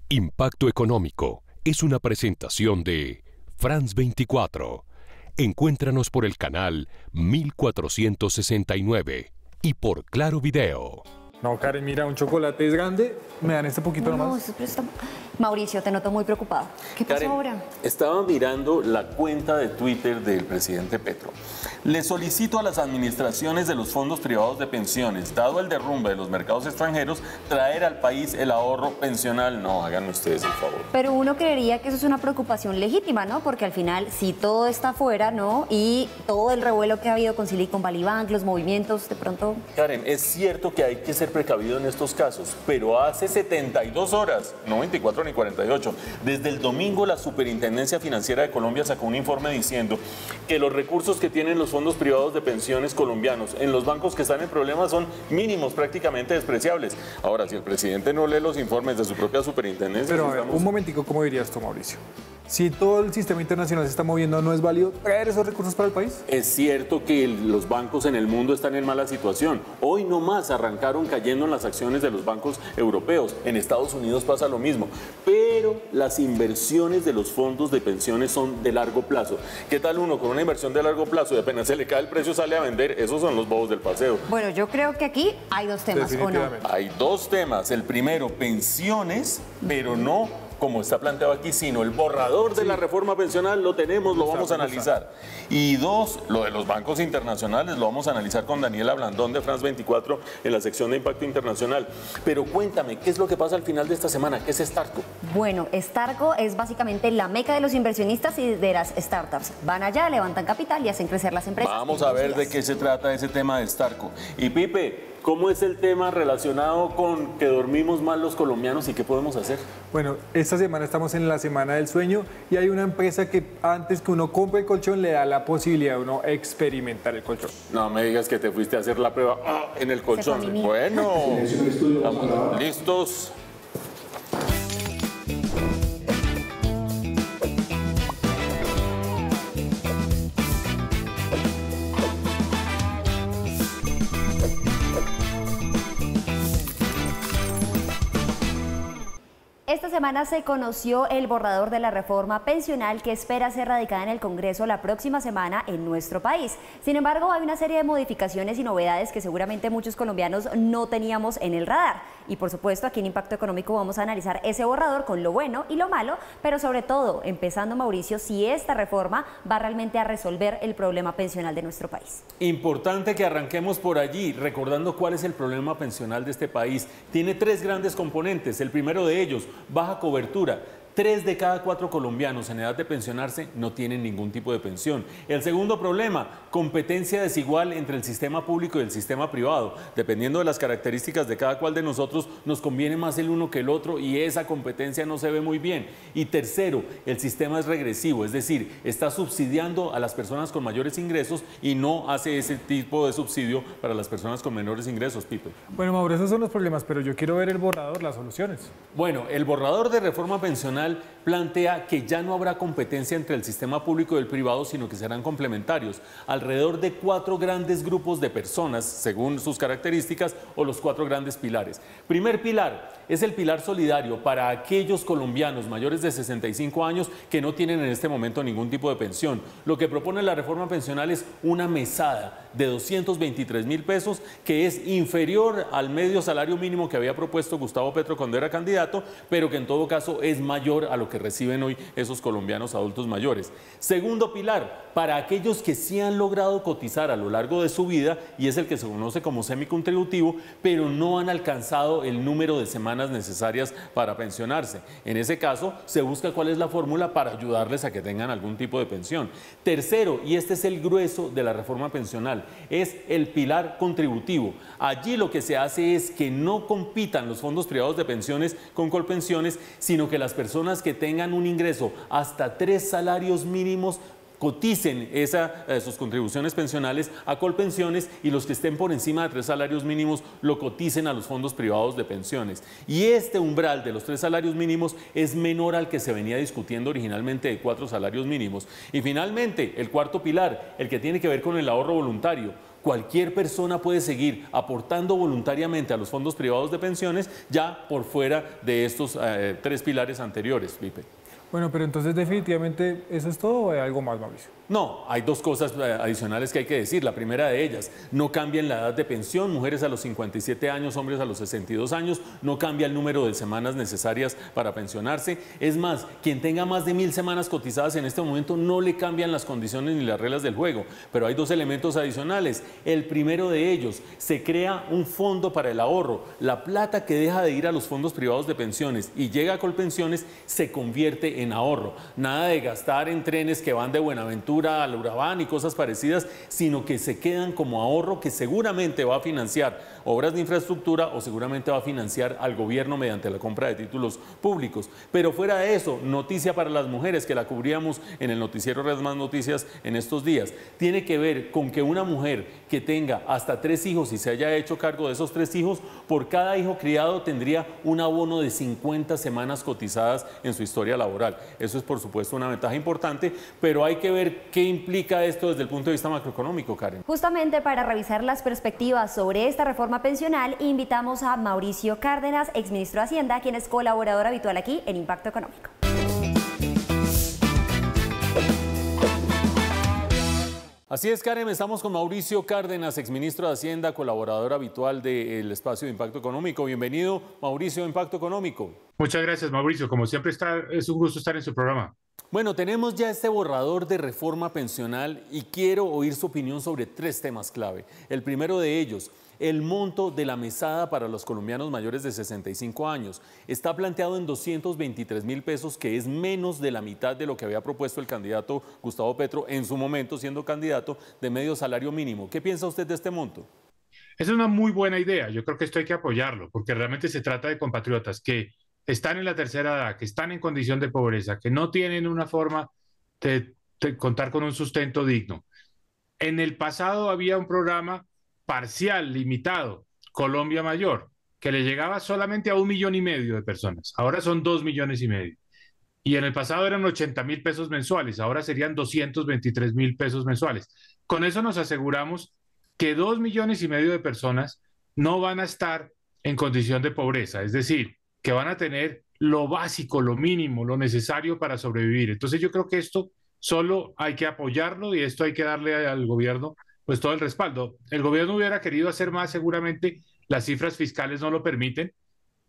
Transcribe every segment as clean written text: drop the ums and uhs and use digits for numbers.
Impacto Económico es una presentación de France 24. Encuéntranos por el canal 1469 y por Claro Video. No, Karen, mira, un chocolate es grande. ¿Me dan este poquito No, nomás? eso está... Mauricio, te noto muy preocupado. ¿Qué pasó Karen, ahora? estaba mirando la cuenta de Twitter del presidente Petro. Le solicito a las administraciones de los fondos privados de pensiones, dado el derrumbe de los mercados extranjeros, traer al país el ahorro pensional. No, hagan ustedes el favor. Pero uno creería que eso es una preocupación legítima, ¿no? Porque al final, si todo está afuera, ¿no? Y todo el revuelo que ha habido con Silicon Valley Bank, los movimientos, de pronto... Karen, es cierto que hay que ser precavido en estos casos, pero hace 72 horas, no 24 ni 48, desde el domingo la Superintendencia Financiera de Colombia sacó un informe diciendo que los recursos que tienen los fondos privados de pensiones colombianos en los bancos que están en problemas son mínimos, prácticamente despreciables. Ahora, si el presidente no lee los informes de su propia superintendencia... Pero a ver, un momentico, ¿cómo dirías tú, Mauricio? Si todo el sistema internacional se está moviendo, ¿no es válido traer esos recursos para el país? Es cierto que los bancos en el mundo están en mala situación. Hoy no más arrancaron cayendo en las acciones de los bancos europeos. En Estados Unidos pasa lo mismo. Pero las inversiones de los fondos de pensiones son de largo plazo. ¿Qué tal uno con una inversión de largo plazo y apenas se le cae el precio sale a vender? Esos son los bobos del paseo. Bueno, yo creo que aquí hay dos temas, ¿o no? Hay dos temas. El primero, pensiones, pero no como está planteado aquí, sino el borrador de la reforma pensional lo tenemos, lo vamos a analizar. Y dos, lo de los bancos internacionales lo vamos a analizar con Daniela Blandón de France 24 en la sección de Impacto Internacional. Pero cuéntame, ¿qué es lo que pasa al final de esta semana? ¿Qué es Starco? Bueno, Starco es básicamente la meca de los inversionistas y de las startups. Van allá, levantan capital y hacen crecer las empresas. Vamos a ver de qué se trata ese tema de Starco. Y Pipe, ¿cómo es el tema relacionado con que dormimos mal los colombianos y qué podemos hacer? Bueno, esta semana estamos en la Semana del Sueño y hay una empresa que antes que uno compre el colchón le da la posibilidad de uno experimentar el colchón. No me digas que te fuiste a hacer la prueba en el colchón. Bueno, estamos listos. Esta semana se conoció el borrador de la reforma pensional que espera ser radicada en el Congreso la próxima semana en nuestro país. Sin embargo, hay una serie de modificaciones y novedades que seguramente muchos colombianos no teníamos en el radar. Y por supuesto, aquí en Impacto Económico vamos a analizar ese borrador con lo bueno y lo malo, pero sobre todo, empezando, Mauricio, si esta reforma va realmente a resolver el problema pensional de nuestro país. Importante que arranquemos por allí, recordando cuál es el problema pensional de este país. Tiene tres grandes componentes. El primero de ellos, baja cobertura. 3 de cada 4 colombianos en edad de pensionarse no tienen ningún tipo de pensión. El segundo problema, competencia desigual entre el sistema público y el sistema privado. Dependiendo de las características de cada cual de nosotros, nos conviene más el uno que el otro y esa competencia no se ve muy bien. Y tercero, el sistema es regresivo, es decir, está subsidiando a las personas con mayores ingresos y no hace ese tipo de subsidio para las personas con menores ingresos, Pipe. Bueno, Mauro, esos son los problemas, pero yo quiero ver el borrador, las soluciones. Bueno, el borrador de reforma pensional plantea que ya no habrá competencia entre el sistema público y el privado, sino que serán complementarios. Alrededor de 4 grandes grupos de personas, según sus características, o los 4 grandes pilares. Primer pilar es el pilar solidario para aquellos colombianos mayores de 65 años que no tienen en este momento ningún tipo de pensión. Lo que propone la reforma pensional es una mesada de 223.000 pesos, que es inferior al medio salario mínimo que había propuesto Gustavo Petro cuando era candidato, pero que en todo caso es mayor a lo que reciben hoy esos colombianos adultos mayores. Segundo pilar, para aquellos que sí han logrado cotizar a lo largo de su vida, y es el que se conoce como semicontributivo, pero no han alcanzado el número de semanas necesarias para pensionarse. En ese caso, se busca cuál es la fórmula para ayudarles a que tengan algún tipo de pensión. Tercero, y este es el grueso de la reforma pensional, es el pilar contributivo. Allí lo que se hace es que no compitan los fondos privados de pensiones con Colpensiones, sino que las personas que tengan un ingreso hasta 3 salarios mínimos coticen sus contribuciones pensionales a Colpensiones, y los que estén por encima de 3 salarios mínimos lo coticen a los fondos privados de pensiones. Y este umbral de los 3 salarios mínimos es menor al que se venía discutiendo originalmente de 4 salarios mínimos. Y finalmente, el cuarto pilar, el que tiene que ver con el ahorro voluntario. cualquier persona puede seguir aportando voluntariamente a los fondos privados de pensiones ya por fuera de estos tres pilares anteriores, Pipe. Bueno, pero entonces definitivamente eso es todo o hay algo más, Mauricio. No, hay dos cosas adicionales que hay que decir. La primera de ellas, no cambian la edad de pensión, mujeres a los 57 años, hombres a los 62 años, no cambia el número de semanas necesarias para pensionarse. Es más, quien tenga más de 1000 semanas cotizadas en este momento no le cambian las condiciones ni las reglas del juego. Pero hay dos elementos adicionales. El primero de ellos, se crea un fondo para el ahorro. La plata que deja de ir a los fondos privados de pensiones y llega a Colpensiones se convierte en ahorro. Nada de gastar en trenes que van de Buenaventura al Urabá y cosas parecidas, sino que se quedan como ahorro que seguramente va a financiar obras de infraestructura o seguramente va a financiar al gobierno mediante la compra de títulos públicos. Pero fuera de eso, noticia para las mujeres que la cubríamos en el noticiero Red Más Noticias en estos días, tiene que ver con que una mujer que tenga hasta 3 hijos y se haya hecho cargo de esos 3 hijos, por cada hijo criado tendría un abono de 50 semanas cotizadas en su historia laboral. Eso es por supuesto una ventaja importante, pero hay que ver qué implica esto desde el punto de vista macroeconómico, Karen. Justamente para revisar las perspectivas sobre esta reforma pensional, invitamos a Mauricio Cárdenas, exministro de Hacienda, quien es colaborador habitual aquí en Impacto Económico. Así es, Karen, estamos con Mauricio Cárdenas, exministro de Hacienda, colaborador habitual del espacio de Impacto Económico. Bienvenido, Mauricio, a Impacto Económico. Muchas gracias, Mauricio. Como siempre, es un gusto estar en su programa. Bueno, tenemos ya este borrador de reforma pensional y quiero oír su opinión sobre 3 temas clave. El primero de ellos, el monto de la mesada para los colombianos mayores de 65 años. Está planteado en 223.000 pesos, que es menos de la mitad de lo que había propuesto el candidato Gustavo Petro en su momento, siendo candidato de medio salario mínimo. ¿Qué piensa usted de este monto? Es una muy buena idea. Yo creo que esto hay que apoyarlo, porque realmente se trata de compatriotas que están en la tercera edad, que están en condición de pobreza, que no tienen una forma de contar con un sustento digno. En el pasado había un programa parcial, limitado, Colombia Mayor, que le llegaba solamente a 1,5 millones de personas. Ahora son 2,5 millones. Y en el pasado eran 80.000 pesos mensuales, ahora serían 223.000 pesos mensuales. Con eso nos aseguramos que 2,5 millones de personas no van a estar en condición de pobreza, es decir, que van a tener lo básico, lo mínimo, lo necesario para sobrevivir. Entonces yo creo que esto solo hay que apoyarlo y esto hay que darle al gobierno pues todo el respaldo. El gobierno hubiera querido hacer más, seguramente las cifras fiscales no lo permiten,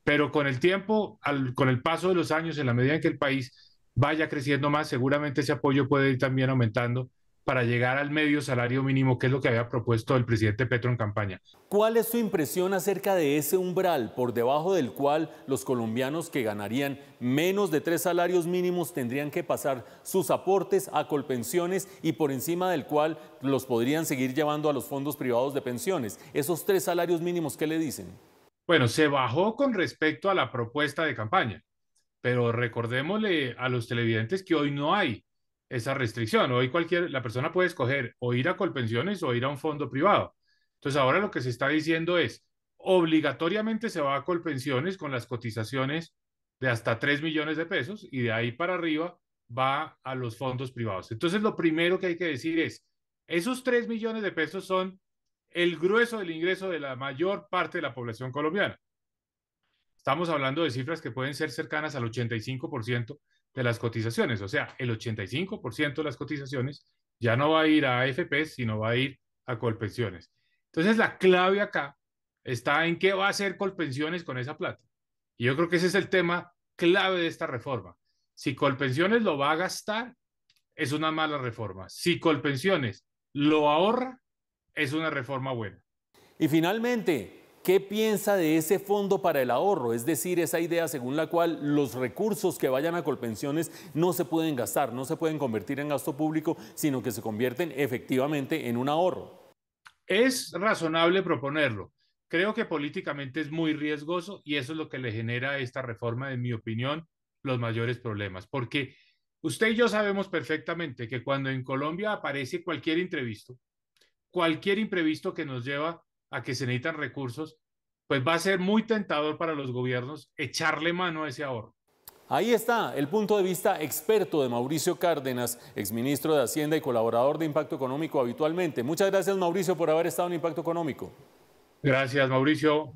pero con el tiempo, con el paso de los años, en la medida en que el país vaya creciendo más, seguramente ese apoyo puede ir también aumentando para llegar al medio salario mínimo, que es lo que había propuesto el presidente Petro en campaña. ¿Cuál es su impresión acerca de ese umbral por debajo del cual los colombianos que ganarían menos de 3 salarios mínimos tendrían que pasar sus aportes a Colpensiones y por encima del cual los podrían seguir llevando a los fondos privados de pensiones? Esos 3 salarios mínimos, ¿qué le dicen? Bueno, se bajó con respecto a la propuesta de campaña, pero recordémosle a los televidentes que hoy no hay esa restricción. Hoy la persona puede escoger o ir a Colpensiones o ir a un fondo privado. Entonces ahora lo que se está diciendo es, obligatoriamente se va a Colpensiones con las cotizaciones de hasta 3 millones de pesos y de ahí para arriba va a los fondos privados. Entonces lo primero que hay que decir es, esos 3 millones de pesos son el grueso del ingreso de la mayor parte de la población colombiana. Estamos hablando de cifras que pueden ser cercanas al 85% de las cotizaciones, o sea, el 85% de las cotizaciones ya no va a ir a AFPs, sino va a ir a Colpensiones. Entonces, la clave acá está en qué va a hacer Colpensiones con esa plata. Y yo creo que ese es el tema clave de esta reforma. Si Colpensiones lo va a gastar, es una mala reforma. Si Colpensiones lo ahorra, es una reforma buena. Y finalmente, ¿qué piensa de ese fondo para el ahorro? Es decir, esa idea según la cual los recursos que vayan a Colpensiones no se pueden gastar, no se pueden convertir en gasto público, sino que se convierten efectivamente en un ahorro. Es razonable proponerlo. Creo que políticamente es muy riesgoso y eso es lo que le genera a esta reforma, en mi opinión, los mayores problemas. Porque usted y yo sabemos perfectamente que cuando en Colombia aparece cualquier imprevisto que nos lleva a que se necesitan recursos, pues va a ser muy tentador para los gobiernos echarle mano a ese ahorro. Ahí está el punto de vista experto de Mauricio Cárdenas, exministro de Hacienda y colaborador de Impacto Económico habitualmente. Muchas gracias, Mauricio, por haber estado en Impacto Económico. Gracias, Mauricio.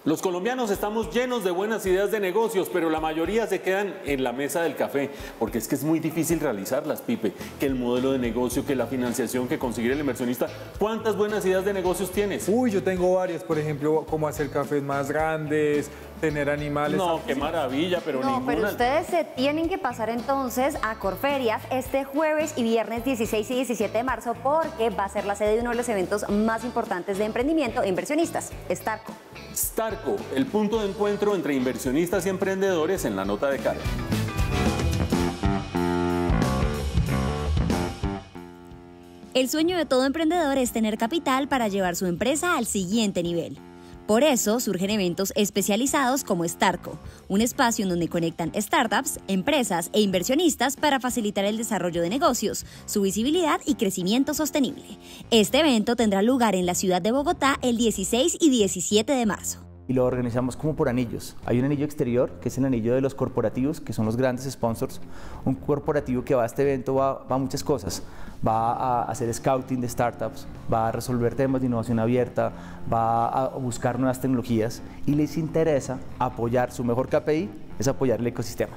Los colombianos estamos llenos de buenas ideas de negocios, pero la mayoría se quedan en la mesa del café, porque es que es muy difícil realizarlas, Pipe, que el modelo de negocio, que la financiación, que conseguir el inversionista. ¿Cuántas buenas ideas de negocios tienes? Uy, yo tengo varias, por ejemplo, cómo hacer cafés más grandes, tener animales. No, qué maravilla, pero No, ninguna. pero ustedes se tienen que pasar entonces a Corferias este jueves y viernes 16 y 17 de marzo, porque va a ser la sede de uno de los eventos más importantes de emprendimiento e inversionistas, Starco. Starco, el punto de encuentro entre inversionistas y emprendedores en la nota de Karen. El sueño de todo emprendedor es tener capital para llevar su empresa al siguiente nivel. Por eso surgen eventos especializados como Starco, un espacio en donde conectan startups, empresas e inversionistas para facilitar el desarrollo de negocios, su visibilidad y crecimiento sostenible. Este evento tendrá lugar en la ciudad de Bogotá el 16 y 17 de marzo. Y lo organizamos como por anillos. Hay un anillo exterior, que es el anillo de los corporativos, que son los grandes sponsors. Un corporativo que va a este evento va a muchas cosas. Va a hacer scouting de startups, va a resolver temas de innovación abierta, va a buscar nuevas tecnologías y les interesa apoyar, su mejor KPI es apoyar el ecosistema.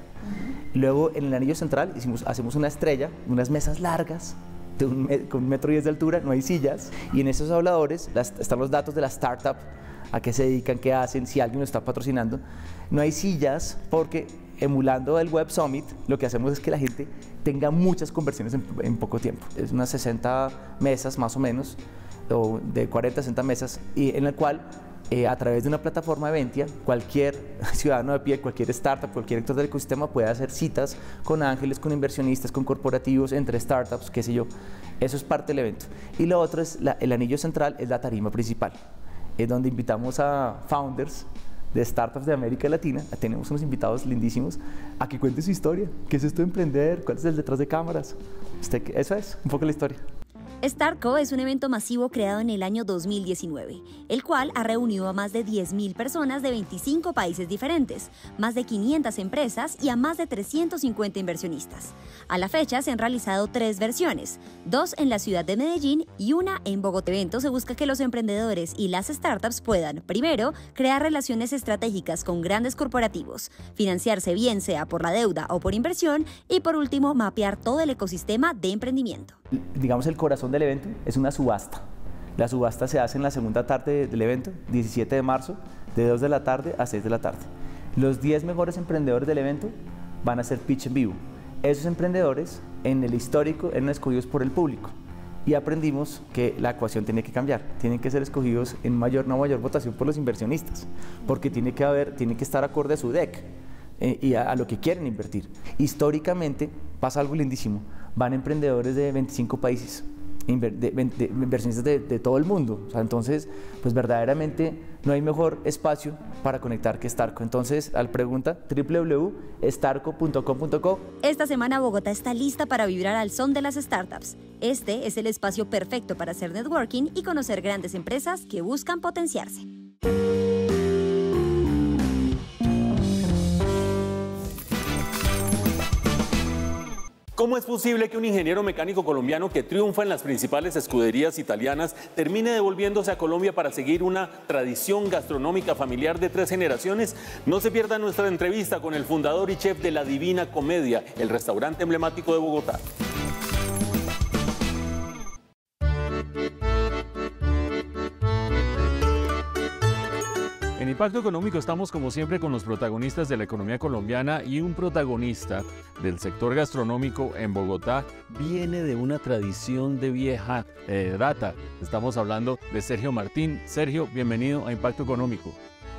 Luego en el anillo central hacemos una estrella, unas mesas largas, con 1,10 metros de altura, no hay sillas, y en esos habladores están los datos de la startup, a qué se dedican, qué hacen, si alguien lo está patrocinando. No hay sillas porque, emulando el Web Summit, lo que hacemos es que la gente tenga muchas conversiones en poco tiempo. Es unas 60 mesas más o menos, o de 40 a 60 mesas, y en la cual a través de una plataforma de Eventia, cualquier ciudadano de pie, cualquier startup, cualquier actor del ecosistema puede hacer citas con ángeles, con inversionistas, con corporativos, entre startups, qué sé yo. Eso es parte del evento. Y lo otro es, el anillo central es la tarima principal. Es donde invitamos a founders de startups de América Latina. Tenemos unos invitados lindísimos a que cuenten su historia. ¿Qué es esto de emprender? ¿Cuál es el detrás de cámaras? Eso es un poco la historia. Starco es un evento masivo creado en el año 2019, el cual ha reunido a más de 10.000 personas de 25 países diferentes, más de 500 empresas y a más de 350 inversionistas. A la fecha se han realizado 3 versiones, 2 en la ciudad de Medellín y 1 en Bogotá. El evento se busca que los emprendedores y las startups puedan, primero, crear relaciones estratégicas con grandes corporativos, financiarse bien sea por la deuda o por inversión y por último, mapear todo el ecosistema de emprendimiento. Digamos, el corazón del evento es una subasta. La subasta se hace en la segunda tarde del evento, 17 de marzo, de 2 de la tarde a 6 de la tarde. Los 10 mejores emprendedores del evento van a hacer pitch en vivo. Esos emprendedores, en el histórico, eran escogidos por el público. Y aprendimos que la ecuación tiene que cambiar. Tienen que ser escogidos en una mayor votación por los inversionistas, porque tiene que estar acorde a su deck y a lo que quieren invertir. Históricamente pasa algo lindísimo. Van emprendedores de 25 países, inversionistas de todo el mundo. O sea, entonces, pues verdaderamente no hay mejor espacio para conectar que Starco. Entonces, al pregunta www.starco.com.co. Esta semana Bogotá está lista para vibrar al son de las startups. Este es el espacio perfecto para hacer networking y conocer grandes empresas que buscan potenciarse. ¿Cómo es posible que un ingeniero mecánico colombiano que triunfa en las principales escuderías italianas termine devolviéndose a Colombia para seguir una tradición gastronómica familiar de 3 generaciones? No se pierda nuestra entrevista con el fundador y chef de La Divina Comedia, el restaurante emblemático de Bogotá. En Impacto Económico estamos como siempre con los protagonistas de la economía colombiana y un protagonista del sector gastronómico en Bogotá viene de una tradición de vieja data. Estamos hablando de Sergio Martín. Sergio, bienvenido a Impacto Económico.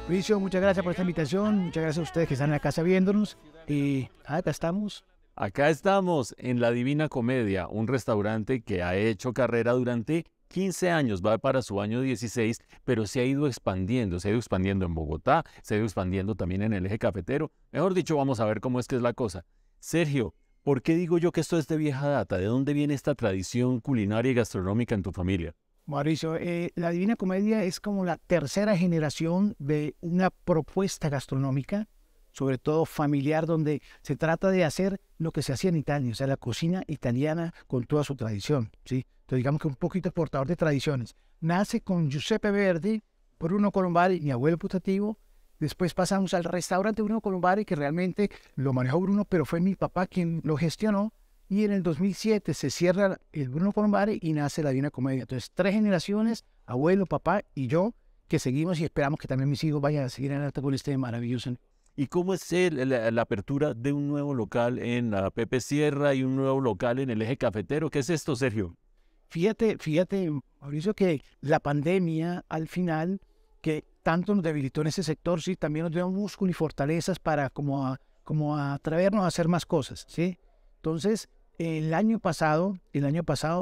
Mauricio, muchas gracias por esta invitación, muchas gracias a ustedes que están en la casa viéndonos y acá estamos. Acá estamos en La Divina Comedia, un restaurante que ha hecho carrera durante 15 años, va para su año 16, pero se ha ido expandiendo en Bogotá, se ha ido expandiendo también en el eje cafetero. Mejor dicho, vamos a ver cómo es que es la cosa. Sergio, ¿por qué digo yo que esto es de vieja data? ¿De dónde viene esta tradición culinaria y gastronómica en tu familia? Mauricio, la Divina Comedia es como la tercera generación de una propuesta gastronómica, sobre todo familiar, donde se trata de hacer lo que se hacía en Italia, o sea, la cocina italiana con toda su tradición, ¿sí? Entonces, digamos que un poquito portador de tradiciones. Nace con Giuseppe Verdi, Bruno Colombari, mi abuelo putativo. Después pasamos al restaurante Bruno Colombari, que realmente lo manejó Bruno, pero fue mi papá quien lo gestionó. Y en el 2007 se cierra el Bruno Colombari y nace la Divina Comedia. Entonces, 3 generaciones, abuelo, papá y yo, que seguimos y esperamos que también mis hijos vayan a seguir en alta con este maravilloso. ¿Y cómo es la apertura de un nuevo local en la Pepe Sierra y un nuevo local en el Eje Cafetero? ¿Qué es esto, Sergio? Fíjate, Mauricio, que la pandemia al final, que tanto nos debilitó en ese sector, sí, también nos dio músculo y fortalezas para como a atrevernos a hacer más cosas, ¿sí? Entonces, el año pasado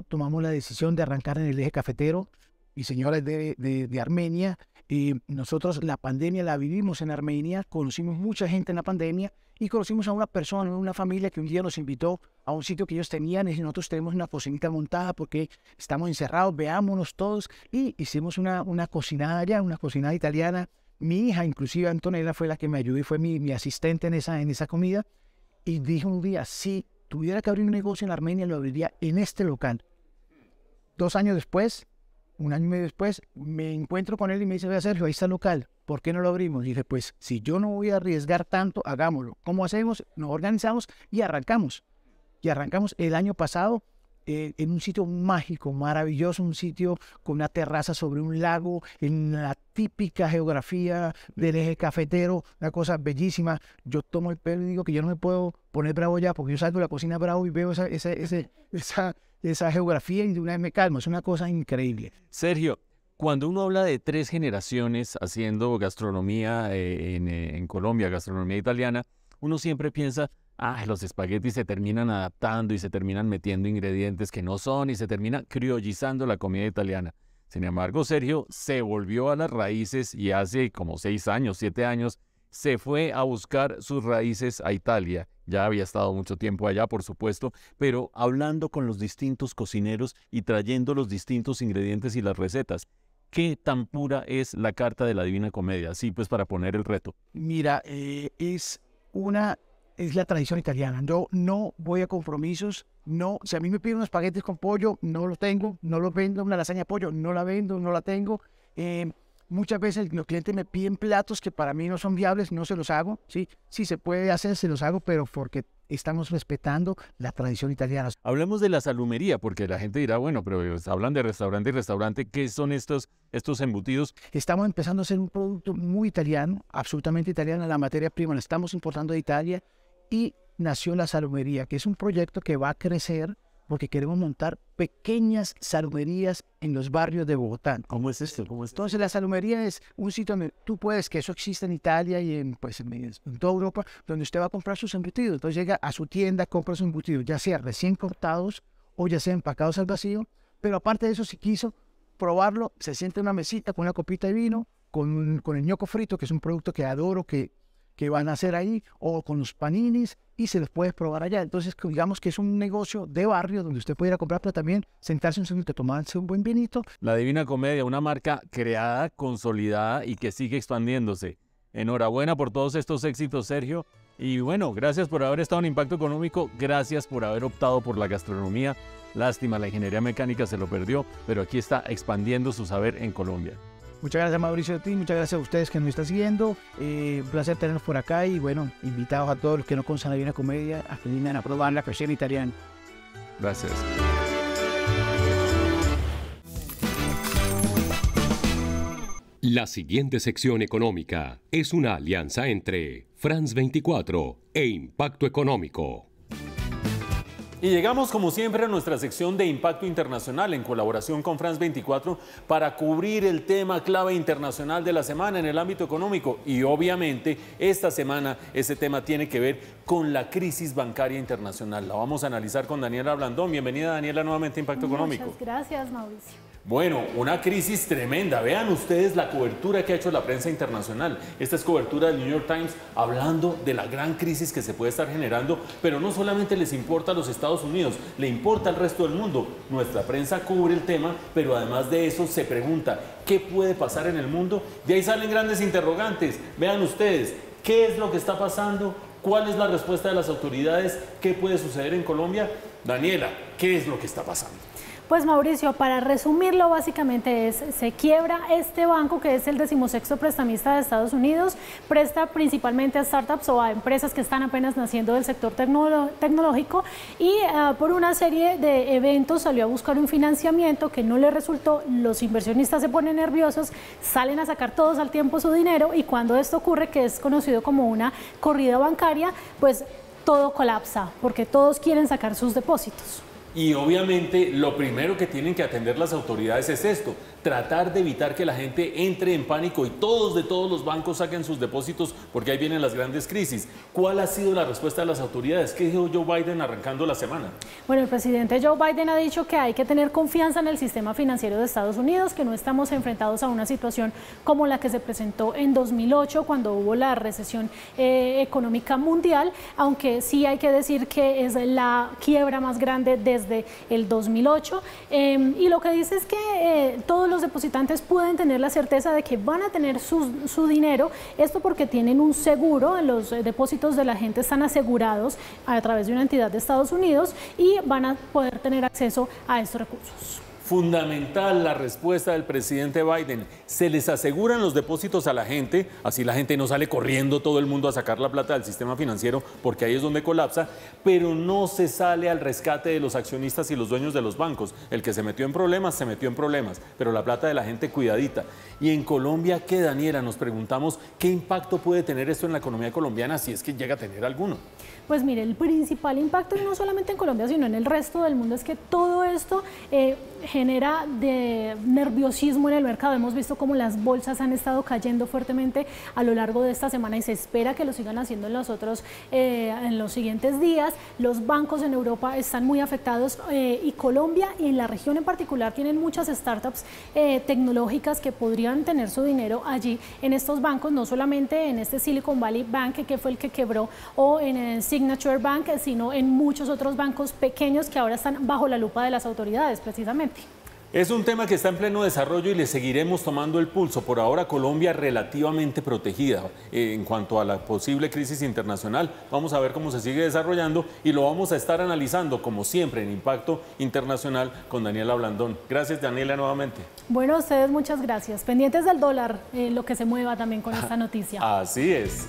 tomamos la decisión de arrancar en el Eje Cafetero, y señores de Armenia, y nosotros la pandemia la vivimos en Armenia, conocimos mucha gente en la pandemia, y conocimos a una persona, una familia que un día nos invitó a un sitio que ellos tenían, y nosotros tenemos una cocinita montada porque estamos encerrados, veámonos todos, y hicimos una cocinada allá, una cocinada italiana. Mi hija, inclusive Antonella, fue la que me ayudó y fue mi asistente en esa comida, y dijo un día, si tuviera que abrir un negocio en Armenia, lo abriría en este local. 2 años después, 1 año y medio después, me encuentro con él y me dice, vea Sergio, ahí está el local, ¿por qué no lo abrimos? Y dije, pues, si yo no voy a arriesgar tanto, hagámoslo. ¿Cómo hacemos? Nos organizamos y arrancamos. Y arrancamos el año pasado en un sitio mágico, maravilloso, un sitio con una terraza sobre un lago, en la típica geografía del Eje Cafetero, una cosa bellísima. Yo tomo el pelo y digo que yo no me puedo poner bravo ya, porque yo salgo de la cocina bravo y veo esa geografía y de una vez me calmo. Es una cosa increíble. Sergio, cuando uno habla de 3 generaciones haciendo gastronomía en Colombia, gastronomía italiana, uno siempre piensa, los espaguetis se terminan adaptando y se terminan metiendo ingredientes que no son y se termina criollizando la comida italiana. Sin embargo, Sergio se volvió a las raíces y hace como 6 años, 7 años, se fue a buscar sus raíces a Italia. Ya había estado mucho tiempo allá, por supuesto, pero hablando con los distintos cocineros y trayendo los distintos ingredientes y las recetas. ¿Qué tan pura es la carta de la Divina Comedia? Así pues, para poner el reto. Mira, es la tradición italiana. Yo no voy a compromisos. No, si a mí me piden unos espaguetis con pollo, no los tengo, no los vendo. Una lasaña de pollo, no la vendo, no la tengo. Muchas veces los clientes me piden platos que para mí no son viables, no se los hago. Sí, sí se puede hacer, se los hago, pero porque estamos respetando la tradición italiana. Hablemos de la salumería, porque la gente dirá, bueno, pero hablan de restaurante y restaurante, ¿qué son estos embutidos? Estamos empezando a hacer un producto muy italiano, absolutamente italiano. La materia prima la estamos importando de Italia y nació la salumería, que es un proyecto que va a crecer porque queremos montar pequeñas salumerías en los barrios de Bogotá. ¿Cómo es esto? Entonces la salumería es un sitio donde tú puedes, que eso existe en Italia y en toda Europa, donde usted va a comprar sus embutidos. Entonces llega a su tienda, compra sus embutidos, ya sea recién cortados o ya sea empacados al vacío. Pero aparte de eso, si quiso probarlo, se sienta en una mesita con una copita de vino, con el ñoco frito, que es un producto que adoro, que van a hacer ahí, o con los paninis, y se los puedes probar allá. Entonces, digamos que es un negocio de barrio donde usted puede ir a comprar, pero también sentarse un segundo, tomarse un buen vinito. La Divina Comedia, una marca creada, consolidada y que sigue expandiéndose. Enhorabuena por todos estos éxitos, Sergio. Y bueno, gracias por haber estado en Impacto Económico, gracias por haber optado por la gastronomía. Lástima, la ingeniería mecánica se lo perdió, pero aquí está expandiendo su saber en Colombia. Muchas gracias, Mauricio, a ti, muchas gracias a ustedes que nos están siguiendo. Un placer tenerlos por acá y bueno, invitados a todos los que no conocen la Divina Comedia a que vengan a probar la cocina italiana. Gracias. La siguiente sección económica es una alianza entre France 24 e Impacto Económico. Y llegamos como siempre a nuestra sección de Impacto Internacional en colaboración con France 24 para cubrir el tema clave internacional de la semana en el ámbito económico. Y obviamente esta semana ese tema tiene que ver con la crisis bancaria internacional. La vamos a analizar con Daniela Blandón. Bienvenida, Daniela, nuevamente a Impacto Económico. Muchas gracias, Mauricio. Bueno, una crisis tremenda. Vean ustedes la cobertura que ha hecho la prensa internacional. Esta es cobertura del New York Times hablando de la gran crisis que se puede estar generando, pero no solamente les importa a los Estados Unidos, le importa al resto del mundo. Nuestra prensa cubre el tema, pero además de eso se pregunta, ¿qué puede pasar en el mundo? Y ahí salen grandes interrogantes. Vean ustedes, ¿qué es lo que está pasando? ¿Cuál es la respuesta de las autoridades? ¿Qué puede suceder en Colombia? Daniela, ¿qué es lo que está pasando? Pues Mauricio, para resumirlo básicamente se quiebra este banco que es el 16º prestamista de Estados Unidos, presta principalmente a startups o a empresas que están apenas naciendo del sector tecnológico y por una serie de eventos salió a buscar un financiamiento que no le resultó, los inversionistas se ponen nerviosos, salen a sacar todos al tiempo su dinero y cuando esto ocurre, que es conocido como una corrida bancaria, pues todo colapsa porque todos quieren sacar sus depósitos. Y obviamente lo primero que tienen que atender las autoridades es esto, tratar de evitar que la gente entre en pánico y todos de todos los bancos saquen sus depósitos porque ahí vienen las grandes crisis. ¿Cuál ha sido la respuesta de las autoridades? ¿Qué dijo Joe Biden arrancando la semana? Bueno, el presidente Joe Biden ha dicho que hay que tener confianza en el sistema financiero de Estados Unidos, que no estamos enfrentados a una situación como la que se presentó en 2008 cuando hubo la recesión económica mundial, aunque sí hay que decir que es la quiebra más grande desde el 2008 y lo que dice es que todos los depositantes pueden tener la certeza de que van a tener su dinero, esto porque tienen un seguro, los depósitos de la gente están asegurados a través de una entidad de Estados Unidos y van a poder tener acceso a estos recursos. Fundamental la respuesta del presidente Biden. Se les aseguran los depósitos a la gente, así la gente no sale corriendo todo el mundo a sacar la plata del sistema financiero porque ahí es donde colapsa, pero no se sale al rescate de los accionistas y los dueños de los bancos. El que se metió en problemas, se metió en problemas, pero la plata de la gente cuidadita. Y en Colombia, ¿qué, Daniela? Nos preguntamos qué impacto puede tener esto en la economía colombiana si es que llega a tener alguno. Pues mire, el principal impacto, y no solamente en Colombia, sino en el resto del mundo, es que todo esto genera de nerviosismo en el mercado. Hemos visto cómo las bolsas han estado cayendo fuertemente a lo largo de esta semana y se espera que lo sigan haciendo en los siguientes días. Los bancos en Europa están muy afectados y Colombia y la región en particular tienen muchas startups tecnológicas que podrían tener su dinero allí en estos bancos, no solamente en este Silicon Valley Bank que fue el que quebró o en el Signature Bank, sino en muchos otros bancos pequeños que ahora están bajo la lupa de las autoridades precisamente. Es un tema que está en pleno desarrollo y le seguiremos tomando el pulso. Por ahora Colombia relativamente protegida en cuanto a la posible crisis internacional. Vamos a ver cómo se sigue desarrollando y lo vamos a estar analizando como siempre en Impacto Internacional con Daniela Blandón. Gracias, Daniela, nuevamente. Bueno, a ustedes muchas gracias. Pendientes del dólar, lo que se mueva también con esta noticia. Así es.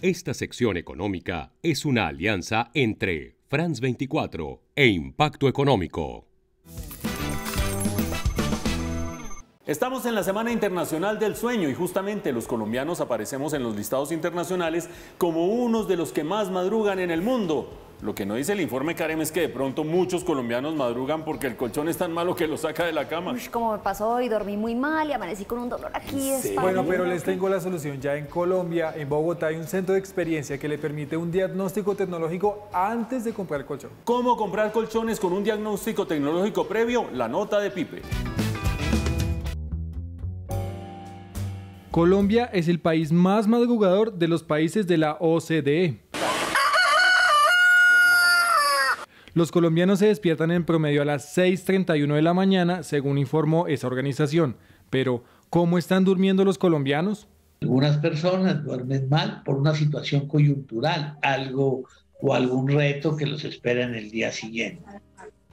Esta sección económica es una alianza entre France 24 e Impacto Económico. Estamos en la Semana Internacional del Sueño y justamente los colombianos aparecemos en los listados internacionales como unos de los que más madrugan en el mundo. Lo que no dice el informe Karen es que de pronto muchos colombianos madrugan porque el colchón es tan malo que lo saca de la cama. Uy, como me pasó hoy, dormí muy mal y amanecí con un dolor aquí de espalda. Bueno, pero les tengo la solución. Ya en Colombia, en Bogotá, hay un centro de experiencia que le permite un diagnóstico tecnológico antes de comprar el colchón. ¿Cómo comprar colchones con un diagnóstico tecnológico previo? La nota de Pipe. Colombia es el país más madrugador de los países de la OCDE. Los colombianos se despiertan en promedio a las 6:31 de la mañana, según informó esa organización. Pero, ¿cómo están durmiendo los colombianos? Algunas personas duermen mal por una situación coyuntural, algo o algún reto que los espera en el día siguiente.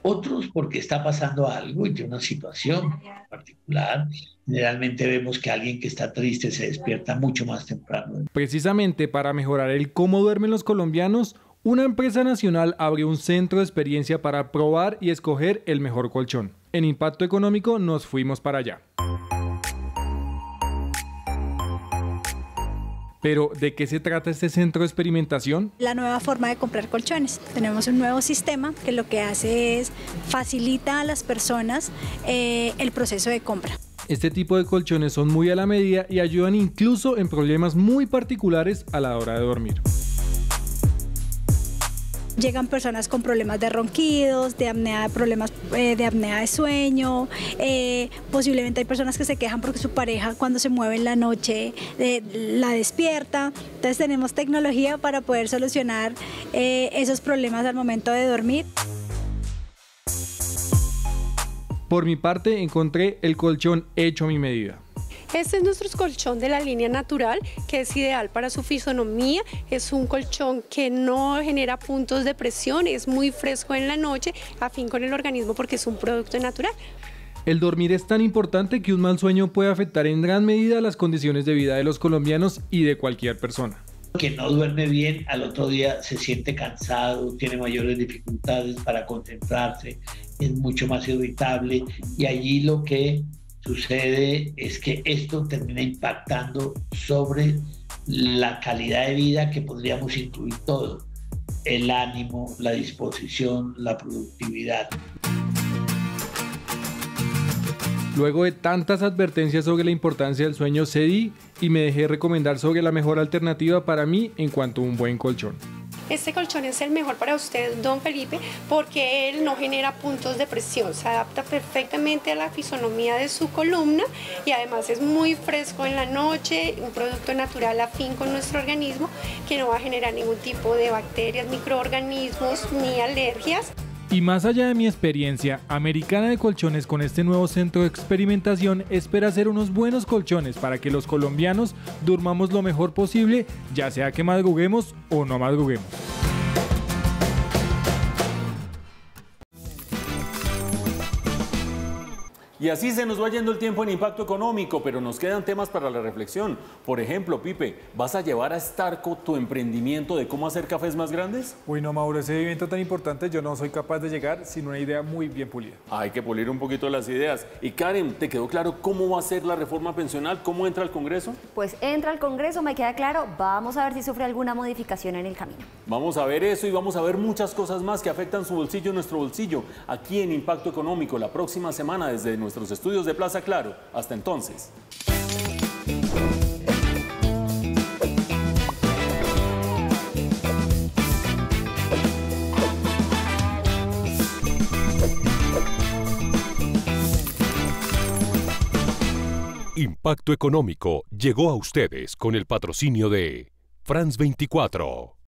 Otros porque está pasando algo y tiene una situación particular. Generalmente vemos que alguien que está triste se despierta mucho más temprano. Precisamente para mejorar el cómo duermen los colombianos, una empresa nacional abrió un centro de experiencia para probar y escoger el mejor colchón. En Impacto Económico nos fuimos para allá. Pero, ¿de qué se trata este centro de experimentación? La nueva forma de comprar colchones. Tenemos un nuevo sistema que lo que hace es facilita a las personas el proceso de compra. Este tipo de colchones son muy a la medida y ayudan incluso en problemas muy particulares a la hora de dormir. llegan personas con problemas de ronquidos, de apnea, problemas de apnea de sueño, posiblemente hay personas que se quejan porque su pareja cuando se mueve en la noche la despierta. Entonces tenemos tecnología para poder solucionar esos problemas al momento de dormir. Por mi parte, encontré el colchón hecho a mi medida. Este es nuestro colchón de la línea natural, que es ideal para su fisonomía. Es un colchón que no genera puntos de presión, es muy fresco en la noche, afín con el organismo porque es un producto natural. El dormir es tan importante que un mal sueño puede afectar en gran medida las condiciones de vida de los colombianos y de cualquier persona. Que no duerme bien, al otro día se siente cansado, tiene mayores dificultades para concentrarse, es mucho más irritable y allí lo que sucede es que esto termina impactando sobre la calidad de vida, que podríamos incluir todo: el ánimo, la disposición, la productividad. Luego de tantas advertencias sobre la importancia del sueño, cedí y me dejé recomendar sobre la mejor alternativa para mí en cuanto a un buen colchón. Este colchón es el mejor para usted, don Felipe, porque él no genera puntos de presión, se adapta perfectamente a la fisonomía de su columna y además es muy fresco en la noche, un producto natural afín con nuestro organismo que no va a generar ningún tipo de bacterias, microorganismos ni alergias. Y más allá de mi experiencia, Americana de Colchones con este nuevo centro de experimentación espera hacer unos buenos colchones para que los colombianos durmamos lo mejor posible, ya sea que madruguemos o no madruguemos. Y así se nos va yendo el tiempo en Impacto Económico, pero nos quedan temas para la reflexión. Por ejemplo, Pipe, ¿vas a llevar a Starco tu emprendimiento de cómo hacer cafés más grandes? Uy, no, Mauro, ese evento tan importante yo no soy capaz de llegar sin una idea muy bien pulida. Hay que pulir un poquito las ideas. Y Karen, ¿te quedó claro cómo va a ser la reforma pensional? ¿Cómo entra al Congreso? Pues entra al Congreso, me queda claro. Vamos a ver si sufre alguna modificación en el camino. Vamos a ver eso y vamos a ver muchas cosas más que afectan su bolsillo y nuestro bolsillo aquí en Impacto Económico la próxima semana desde nuestros estudios de Plaza Claro. Hasta entonces. Impacto Económico llegó a ustedes con el patrocinio de France 24.